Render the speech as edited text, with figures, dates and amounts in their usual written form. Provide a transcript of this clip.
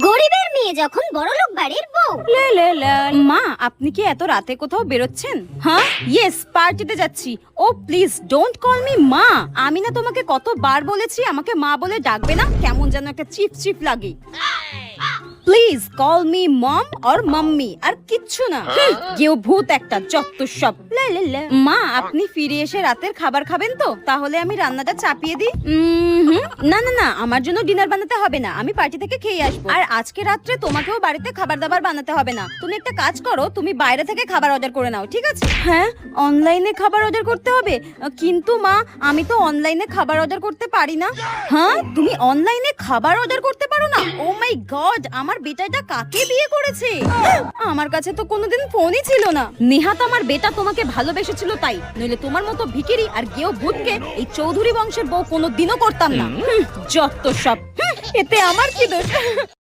গরিবের মেয়ে যখন বড়লোক বাড়ির বউ। মা, আপনি কি এত রাতে কোথাও বেরোচ্ছেন? হ্যাঁ, ইয়েস, পার্টিতে যাচ্ছি। ও প্লিজ ডোন্ট কল মি মা। আমি না তোমাকে কতবার বলেছি আমাকে মা বলে ডাকবে না, কেমন যেন একটা চিপ চিপ লাগে। Please call me mom or mummy, আর কিচ্ছু না। কেউ ভূত একটা, যত সব। মা, আপনি ফিরে এসে রাতের খাবার খাবেন তো? তাহলে আমি রান্নাটা চাপিয়ে দিই। না না না, আমার জন্য ডিনার বানাতে হবে না, আমি পার্টি থেকে খেয়ে আসবো। আর আজকে রাত্রে তোমাকেও বাড়িতে খাবার দাবার বানাতে হবে না। তুমি একটা কাজ করো, তুমি বাইরে থেকে খাবার অর্ডার করে নাও, ঠিক আছে? হ্যাঁ, অনলাইনে খাবার অর্ডার করতে হবে? কিন্তু মা, আমি তো অনলাইনে খাবার অর্ডার করতে পারি না। হ্যাঁ, তুমি অনলাইনে খাবার অর্ডার করতে পারো না? ও মাই গড, আমার বেটাটা কাকে বিয়ে করেছে? আমার কাছে তো কোনোদিন ফোনই ছিল না। নেহাত আমার বেটা তোমাকে ভালোবেসেছিল তাই, নইলে তোমার মতো ভিখিরি আর গেও ভূতকে এই চৌধুরী বংশের বউ কোনোদিনও করতাম না। যত সব। এতে আমার কি দোষ?